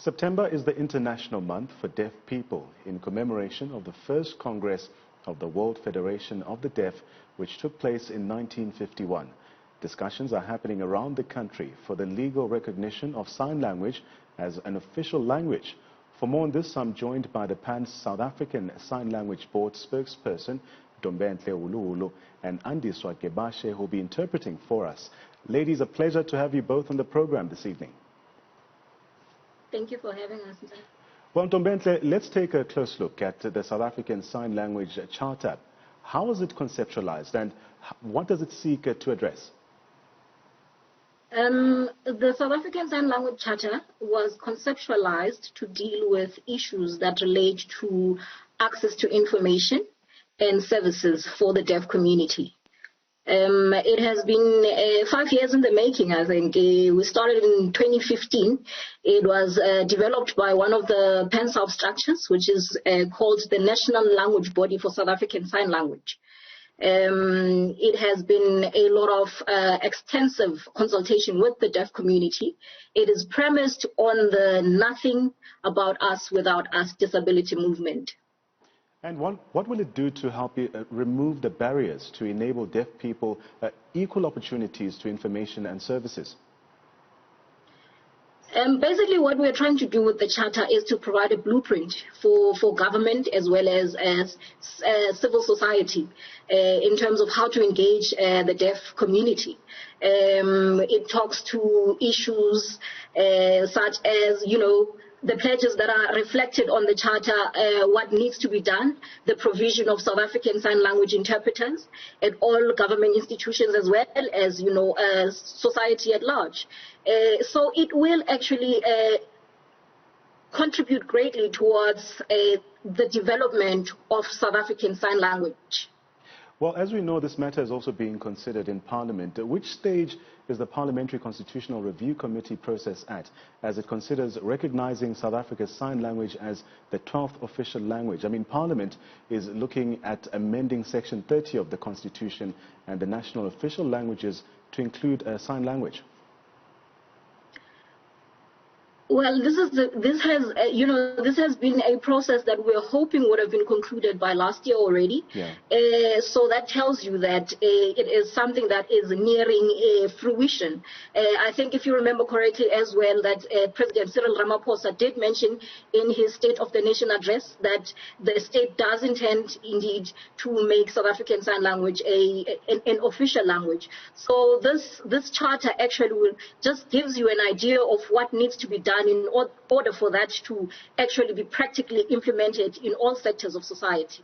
September is the International Month for Deaf People in commemoration of the first Congress of the World Federation of the Deaf, which took place in 1951. Discussions are happening around the country for the legal recognition of sign language as an official language. For more on this, I'm joined by the Pan-South African Sign Language Board spokesperson, Ntombenhle Huluhulu, and Andiswa Gebashe, who will be interpreting for us. Ladies, a pleasure to have you both on the program this evening. Thank you for having us. Well, Ntombenhle, let's take a close look at the South African Sign Language Charter. How is it conceptualized and what does it seek to address? The South African Sign Language Charter was conceptualized to deal with issues that relate to access to information and services for the deaf community. It has been 5 years in the making, I think. We started in 2015. It was developed by one of the Pan-South structures, which is called the National Language Body for South African Sign Language. It has been a lot of extensive consultation with the deaf community. It is premised on the nothing about us without us disability movement. And what will it do to help you remove the barriers to enable deaf people equal opportunities to information and services? Basically, what we're trying to do with the Charter is to provide a blueprint for government as well as civil society in terms of how to engage the deaf community. It talks to issues such as, the pledges that are reflected on the Charter, what needs to be done, the provision of South African Sign Language interpreters at all government institutions as well as, society at large. So it will actually contribute greatly towards the development of South African Sign Language. Well, as we know, this matter is also being considered in Parliament. Which stage is the Parliamentary Constitutional Review Committee process at, as it considers recognizing South Africa's sign language as the 12th official language? I mean, Parliament is looking at amending Section 30 of the Constitution and the national official languages to include a sign language. Well, this has been a process that we're hoping would have been concluded by last year already. Yeah. So that tells you that it is something that is nearing fruition. I think if you remember correctly as well, that President Cyril Ramaphosa did mention in his State of the Nation address that the state does intend indeed to make South African Sign Language an official language. So this charter actually will just gives you an idea of what needs to be done in order for that to actually be practically implemented in all sectors of society.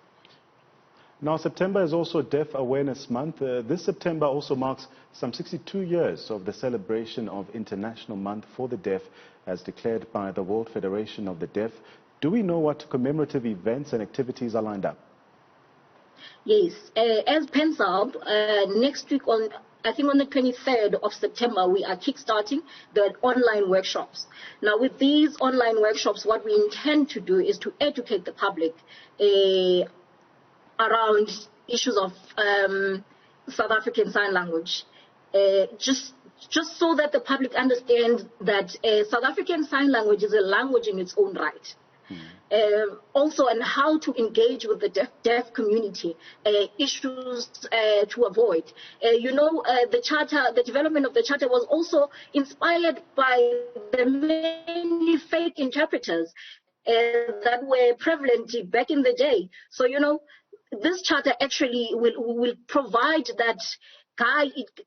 Now, September is also Deaf Awareness Month. This September also marks some 62 years of the celebration of International Month for the Deaf as declared by the World Federation of the Deaf. Do we know what commemorative events and activities are lined up? Yes, as Pan-South, next week I think on the 23rd of September, we are kickstarting the online workshops. Now, with these online workshops, what we intend to do is to educate the public around issues of South African Sign Language, just so that the public understands that South African Sign Language is a language in its own right. Also, and how to engage with the deaf community, issues to avoid. The development of the charter was also inspired by the many fake interpreters that were prevalent back in the day. So, this charter actually will provide that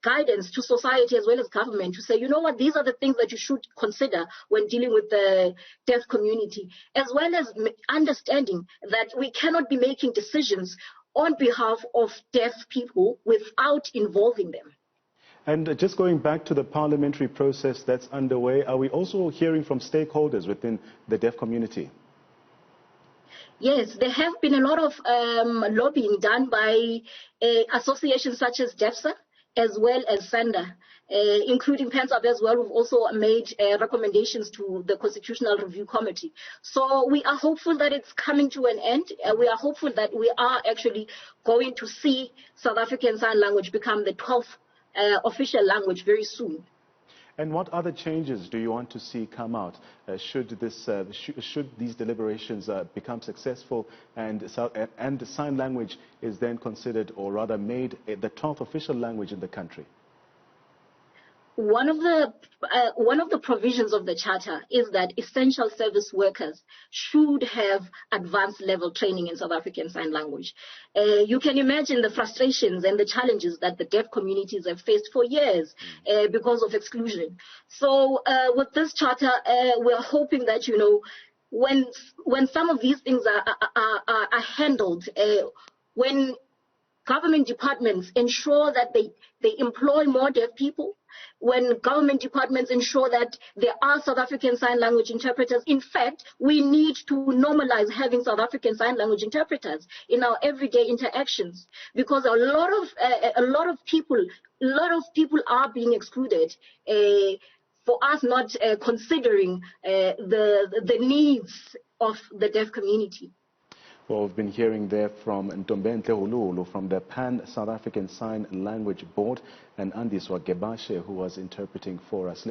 guidance to society as well as government to say, these are the things that you should consider when dealing with the deaf community, as well as understanding that we cannot be making decisions on behalf of deaf people without involving them. And just going back to the parliamentary process that's underway, are we also hearing from stakeholders within the deaf community? Yes, there have been a lot of lobbying done by associations such as DEFSA as well as SANDA, including Pan-South as well. We've also made recommendations to the Constitutional Review Committee. So we are hopeful that it's coming to an end. We are hopeful that we are actually going to see South African Sign Language become the 12th official language very soon. And what other changes do you want to see come out should these deliberations become successful and sign language is then considered, or rather made, the 12th official language in the country? One of the provisions of the Charter is that essential service workers should have advanced level training in South African Sign Language. You can imagine the frustrations and the challenges that the deaf communities have faced for years because of exclusion. So with this Charter, we're hoping that, you know, when some of these things are handled, when government departments ensure that they employ more deaf people, when government departments ensure that there are South African Sign Language interpreters. In fact, we need to normalize having South African Sign Language interpreters in our everyday interactions, because a lot of people are being excluded for us not considering the needs of the deaf community. Well, we've been hearing there from Ntombenhle Huluhulu from the Pan-South African Sign Language Board, and Andiswa Gebashe, who was interpreting for us.